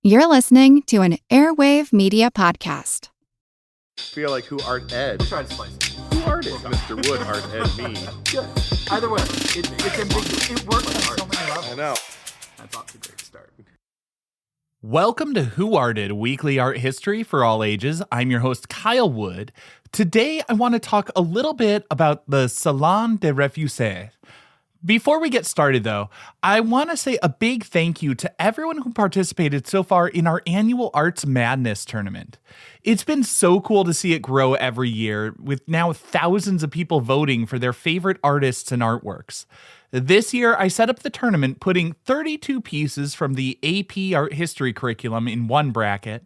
You're listening to an Airwave Media Podcast. Feel like who art Ed? Try to slice it. Who art is Mr. Wood art Ed me? Good. Either way, it's ambiguous. It works on so many levels. I know. That's off to a great start. Welcome to Who Arted, weekly art history for all ages. I'm your host, Kyle Wood. Today, I want to talk a little bit about the Salon des Refusés. Before we get started, though, I want to say a big thank you to everyone who participated so far in our annual Arts Madness tournament. It's been so cool to see it grow every year, with now thousands of people voting for their favorite artists and artworks. This year, I set up the tournament putting 32 pieces from the AP Art History curriculum in one bracket.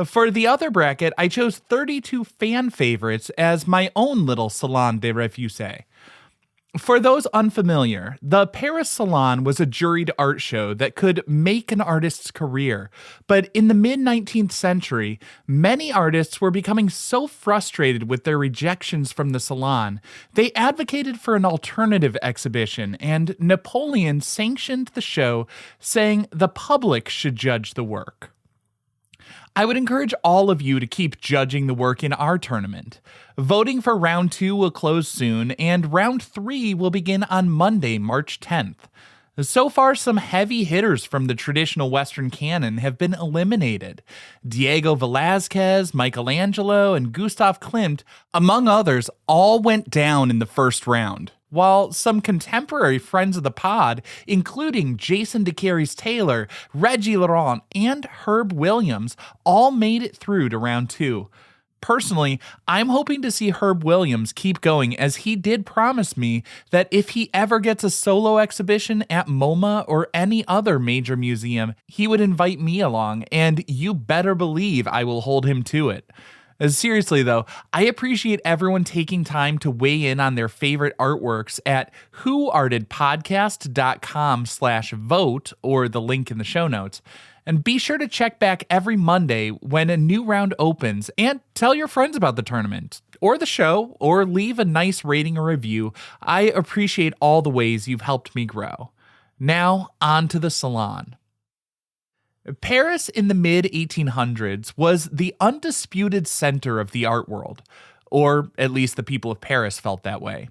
For the other bracket, I chose 32 fan favorites as my own little Salon des Refusés. For those unfamiliar, the Paris Salon was a juried art show that could make an artist's career. But in the mid-19th century, many artists were becoming so frustrated with their rejections from the Salon, they advocated for an alternative exhibition, and Napoleon sanctioned the show, saying the public should judge the work. I would encourage all of you to keep judging the work in our tournament. Voting for round 2 will close soon, and round 3 will begin on Monday, March 10th. So far, some heavy hitters from the traditional Western canon have been eliminated. Diego Velázquez, Michelangelo, and Gustav Klimt, among others, all went down in the first round, while some contemporary friends of the pod, including Jason DeCaries Taylor, Reggie Laurent, and Herb Williams, all made it through to round 2. Personally, I'm hoping to see Herb Williams keep going, as he did promise me that if he ever gets a solo exhibition at MoMA or any other major museum, he would invite me along, and you better believe I will hold him to it. Seriously, though, I appreciate everyone taking time to weigh in on their favorite artworks at whoartedpodcast.com/vote, or the link in the show notes. And be sure to check back every Monday when a new round opens, and tell your friends about the tournament, or the show, or leave a nice rating or review. I appreciate all the ways you've helped me grow. Now, on to the Salon. Paris in the mid-1800s was the undisputed center of the art world, or at least the people of Paris felt that way.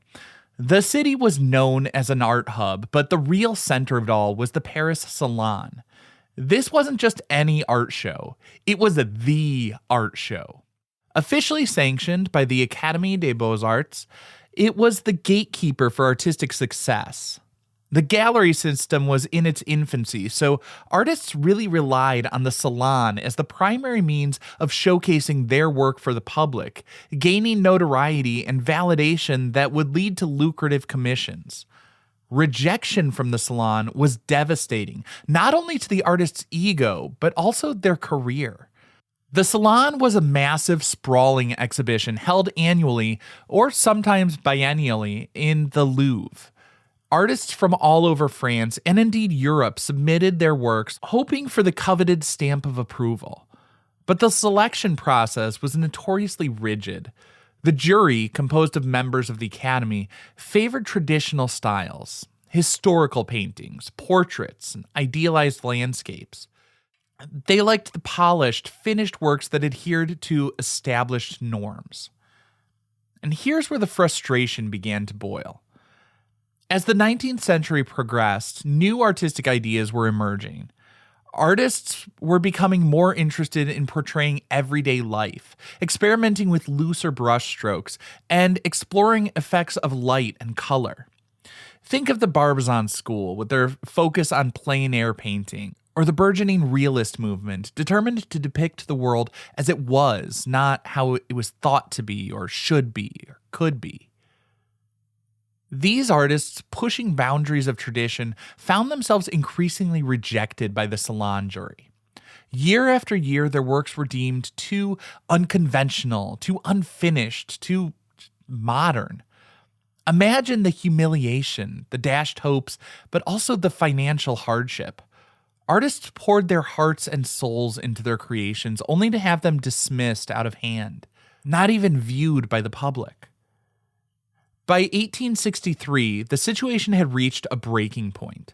The city was known as an art hub, but the real center of it all was the Paris Salon. This wasn't just any art show, it was the art show. Officially sanctioned by the Académie des Beaux-Arts, it was the gatekeeper for artistic success. The gallery system was in its infancy, so artists really relied on the Salon as the primary means of showcasing their work for the public, gaining notoriety and validation that would lead to lucrative commissions. Rejection from the Salon was devastating, not only to the artist's ego, but also their career. The Salon was a massive, sprawling exhibition held annually, or sometimes biennially, in the Louvre. Artists from all over France, and indeed Europe, submitted their works, hoping for the coveted stamp of approval. But the selection process was notoriously rigid. The jury, composed of members of the Academy, favored traditional styles, historical paintings, portraits, and idealized landscapes. They liked the polished, finished works that adhered to established norms. And here's where the frustration began to boil. As the 19th century progressed, new artistic ideas were emerging. Artists were becoming more interested in portraying everyday life, experimenting with looser brushstrokes, and exploring effects of light and color. Think of the Barbizon school with their focus on plein air painting, or the burgeoning realist movement, determined to depict the world as it was, not how it was thought to be, or should be, or could be. These artists, pushing boundaries of tradition, found themselves increasingly rejected by the Salon jury. Year after year, their works were deemed too unconventional, too unfinished, too modern. Imagine the humiliation, the dashed hopes, but also the financial hardship. Artists poured their hearts and souls into their creations, only to have them dismissed out of hand, not even viewed by the public. By 1863, the situation had reached a breaking point.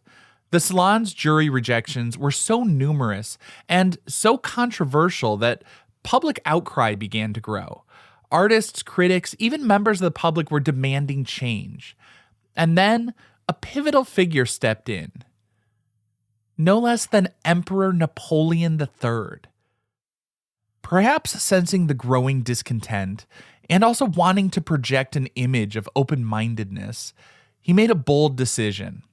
The Salon's jury rejections were so numerous and so controversial that public outcry began to grow. Artists, critics, even members of the public were demanding change. And then a pivotal figure stepped in. No less than Emperor Napoleon III. Perhaps sensing the growing discontent and also wanting to project an image of open-mindedness, he made a bold decision.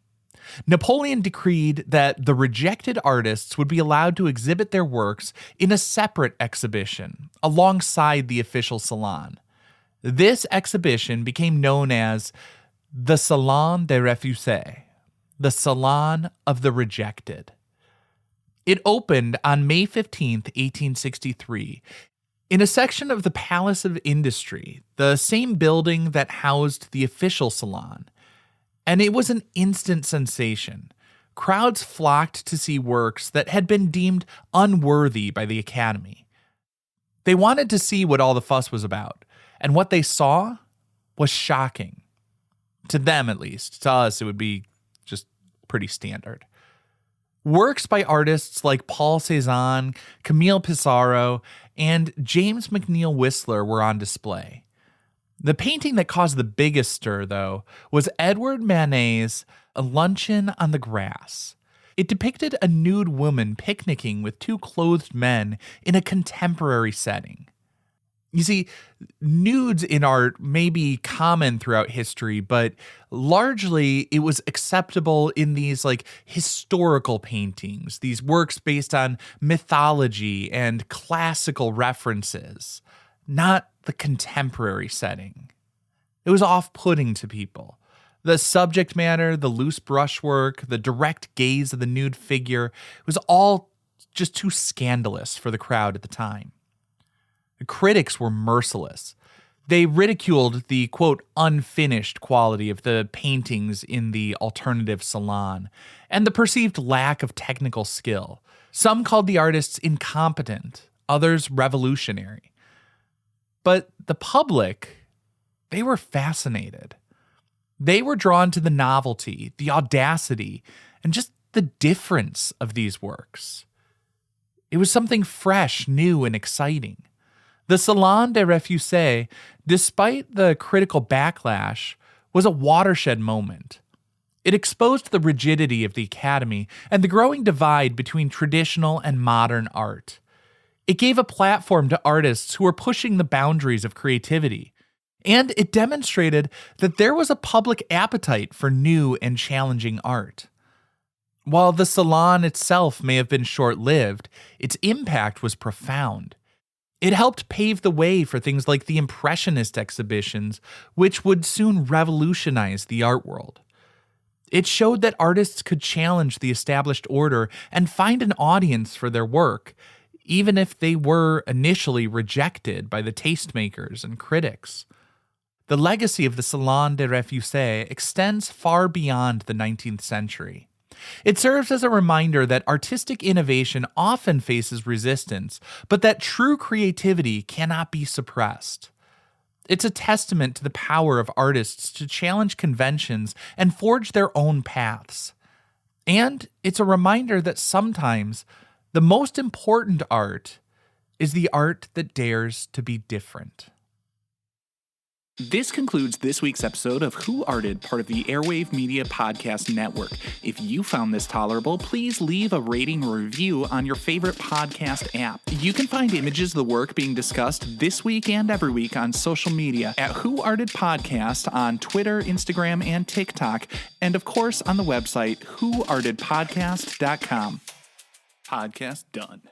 Napoleon decreed that the rejected artists would be allowed to exhibit their works in a separate exhibition alongside the official salon. This exhibition became known as the Salon des Refusés, the Salon of the Rejected. It opened on May 15, 1863, in a section of the Palace of Industry, the same building that housed the official salon. And it was an instant sensation. Crowds flocked to see works that had been deemed unworthy by the Academy. They wanted to see what all the fuss was about, and what they saw was shocking. To them, at least. To us, it would be just pretty standard. Works by artists like Paul Cézanne, Camille Pissarro, and James McNeill Whistler were on display. The painting that caused the biggest stir, though, was Edward Manet's A Luncheon on the Grass. It depicted a nude woman picnicking with two clothed men in a contemporary setting. You see, nudes in art may be common throughout history, but largely it was acceptable in these historical paintings, these works based on mythology and classical references, not the contemporary setting. It was off-putting to people. The subject matter, the loose brushwork, the direct gaze of the nude figure, it was all just too scandalous for the crowd at the time. The critics were merciless. They ridiculed the, quote, unfinished quality of the paintings in the alternative salon and the perceived lack of technical skill. Some called the artists incompetent, others revolutionary. But the public, they were fascinated. They were drawn to the novelty, the audacity, and just the difference of these works. It was something fresh, new, and exciting. The Salon des Refusés, despite the critical backlash, was a watershed moment. It exposed the rigidity of the Academy and the growing divide between traditional and modern art. It gave a platform to artists who were pushing the boundaries of creativity, and it demonstrated that there was a public appetite for new and challenging art. While the Salon itself may have been short-lived, its impact was profound. It helped pave the way for things like the Impressionist exhibitions, which would soon revolutionize the art world. It showed that artists could challenge the established order and find an audience for their work, even if they were initially rejected by the tastemakers and critics. The legacy of the Salon des Refusés extends far beyond the 19th century. It serves as a reminder that artistic innovation often faces resistance, but that true creativity cannot be suppressed. It's a testament to the power of artists to challenge conventions and forge their own paths. And it's a reminder that sometimes the most important art is the art that dares to be different. This concludes this week's episode of Who Arted, part of the Airwave Media Podcast Network. If you found this tolerable, please leave a rating or review on your favorite podcast app. You can find images of the work being discussed this week and every week on social media at Who Arted Podcast on Twitter, Instagram, and TikTok, and of course on the website whoartedpodcast.com. Podcast done.